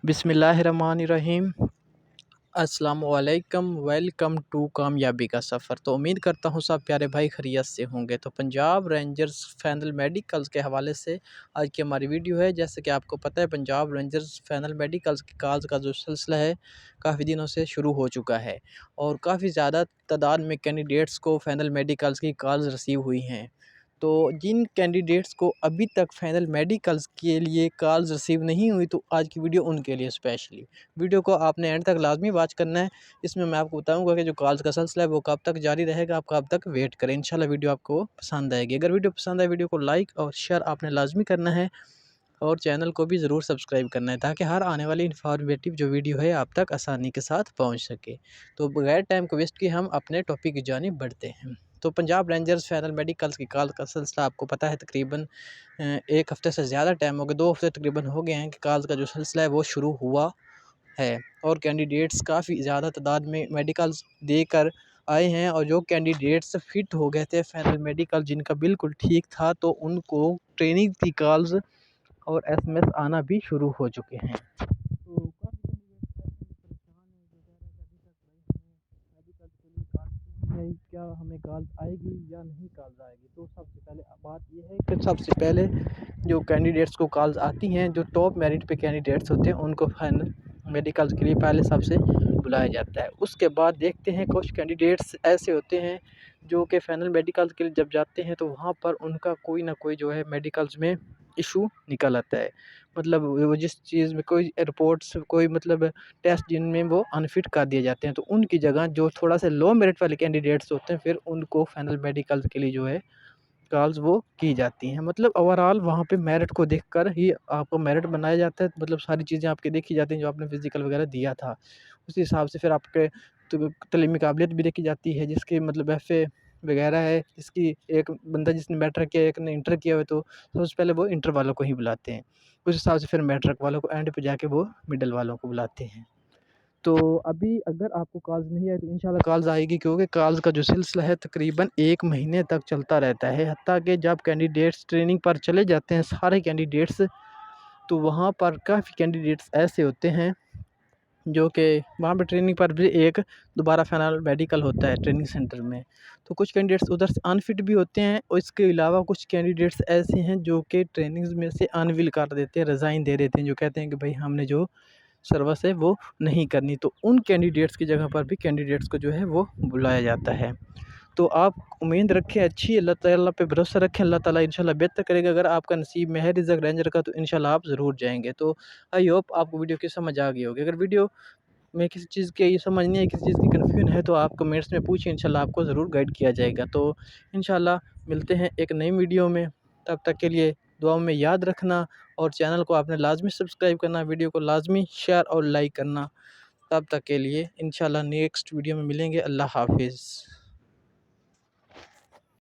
بسم اللہ الرحمن الرحیم۔ السلام علیکم، ویلکم ٹو کامیابی کا سفر۔ تو امید کرتا ہوں سب پیارے بھائی خیریت سے ہوں گے۔ تو پنجاب رینجرز فائنل میڈیکلز کے حوالے سے آج کی ہماری ویڈیو ہے۔ جیسے کہ آپ کو پتہ ہے پنجاب رینجرز فائنل میڈیکلز کی کالز کا جو سلسلہ ہے کافی دنوں سے شروع ہو چکا ہے، اور کافی زیادہ تعداد میں کینڈیڈیٹس کو فائنل میڈیکلز کی کالز رسیو ہوئی ہیں۔ تو جن کینڈیڈیٹس کو ابھی تک فائنل میڈیکلز کے لیے کالز رسیو نہیں ہوئی، تو آج کی ویڈیو ان کے لیے اسپیشلی ویڈیو کو آپ نے اینڈ تک لازمی واچ کرنا ہے۔ اس میں میں آپ کو بتاؤں گا کہ جو کالز کا سلسلہ ہے وہ کب تک جاری رہے گا، آپ کب تک ویٹ کریں۔ انشاءاللہ ویڈیو آپ کو پسند آئے گی۔ اگر ویڈیو پسند آئے ویڈیو کو لائک اور شیئر آپ نے لازمی کرنا ہے، اور چینل کو بھی ضرور سبسکرائب کرنا ہے تاکہ ہر آنے والی انفارمیٹیو جو ویڈیو ہے آپ تک آسانی کے ساتھ پہنچ سکے۔ تو بغیر ٹائم کو ویسٹ کیے ہم اپنے ٹاپک کی جانب بڑھتے ہیں۔ تو پنجاب رینجرز فائنل میڈیکلز کی کال کا سلسلہ آپ کو پتہ ہے تقریباً ایک ہفتے سے زیادہ ٹائم ہو گیا، 2 ہفتے تقریباً ہو گئے ہیں کہ کالز کا جو سلسلہ ہے وہ شروع ہوا ہے، اور کینڈیڈیٹس کافی زیادہ تعداد میں میڈیکلز دے کر آئے ہیں، اور جو کینڈیڈیٹس فٹ ہو گئے تھے فائنل میڈیکل جن کا بالکل ٹھیک تھا، تو ان کو ٹریننگ کی کالز اور ایس ایم ایس آنا بھی شروع ہو چکے ہیں۔ تو کافی میڈیکل کے لیے کال ہے، کیا ہمیں کال آئے گی یا نہیں کال آئے گی؟ تو سب سے پہلے بات یہ ہے کہ سب سے پہلے جو کینڈیڈیٹس کو کالز آتی ہیں، جو ٹاپ میرٹ پہ کینڈیڈیٹس ہوتے ہیں، ان کو فائنل میڈیکلز کے لیے پہلے سب سے بلایا جاتا ہے۔ اس کے بعد دیکھتے ہیں کچھ کینڈیڈیٹس ایسے ہوتے ہیں جو کہ فائنل میڈیکلز کے لیے جب جاتے ہیں تو وہاں پر ان کا کوئی نہ کوئی جو ہے میڈیکلز میں ایشو نکل آتا ہے، مطلب وہ جس چیز میں کوئی رپورٹس کوئی مطلب ٹیسٹ جن میں وہ انفٹ کر دیے جاتے ہیں، تو ان کی جگہ جو تھوڑا سا لو میرٹ والے کینڈیڈیٹس ہوتے ہیں پھر ان کو فائنل میڈیکلز کے لیے جو ہے کالز وہ کی جاتی ہیں۔ مطلب اوورآل وہاں پہ میرٹ کو دیکھ کر ہی آپ کو میرٹ بنایا جاتا ہے، مطلب ساری چیزیں آپ کے دیکھی جاتی ہیں جو آپ نے فزیکل وغیرہ دیا تھا، اسی حساب سے پھر آپ کے تعلیمی قابلیت بھی دیکھی جاتی ہے، جس کی مطلب ایف اے وغیرہ ہے، جس کی ایک بندہ جس نے میٹرک کیا ایک نے انٹر کیا ہوئے، تو سب سے پہلے وہ انٹر والوں کو ہی بلاتے ہیں، اس حساب سے پھر میٹرک والوں کو اینڈ پہ جا کے وہ مڈل والوں کو بلاتے ہیں۔ تو ابھی اگر آپ کو کالز نہیں آئی تو انشاءاللہ کالز آئے گی، کیونکہ کالز کا جو سلسلہ ہے تقریباً 1 مہینے تک چلتا رہتا ہے، حتیٰ کہ جب کینڈیڈیٹس ٹریننگ پر چلے جاتے ہیں سارے کینڈیڈیٹس، تو وہاں پر کافی کینڈیڈیٹس ایسے ہوتے ہیں جو کہ وہاں پہ ٹریننگ پر بھی ایک دوبارہ فائنل میڈیکل ہوتا ہے ٹریننگ سینٹر میں، تو کچھ کینڈیڈیٹس ادھر سے انفٹ بھی ہوتے ہیں، اور اس کے علاوہ کچھ کینڈیڈیٹس ایسے ہیں جو کہ ٹریننگز میں سے انویل کر دیتے ہیں، ریزائن دے دیتے ہیں، جو کہتے ہیں کہ بھائی ہم نے جو سروس ہے وہ نہیں کرنی، تو ان کینڈیڈیٹس کی جگہ پر بھی کینڈیڈیٹس کو جو ہے وہ بلایا جاتا ہے۔ تو آپ امید رکھیں اچھی، اللہ تعالیٰ پہ بھروسہ رکھیں، اللہ تعالیٰ انشاءاللہ بہتر کرے گا۔ اگر آپ کا نصیب میں ہے رزق رینجر کا تو انشاءاللہ آپ ضرور جائیں گے۔ تو آئی ہوپ آپ کو ویڈیو کی سمجھ آ گئی ہوگی۔ اگر ویڈیو میں کسی چیز کے یہ سمجھ نہیں ہے، کسی چیز کی کنفیوژن ہے، تو آپ کمنٹس میں پوچھیں، انشاءاللہ آپ کو ضرور گائیڈ کیا جائے گا۔ تو انشاءاللہ ملتے ہیں ایک نئی ویڈیو میں، تب تک کے لیے دعاؤں میں یاد رکھنا، اور چینل کو آپ نے لازمی سبسکرائب کرنا، ویڈیو کو لازمی شیئر اور لائک کرنا۔ تب تک کے لیے انشاءاللہ نیکسٹ ویڈیو میں ملیں گے۔ اللہ حافظ۔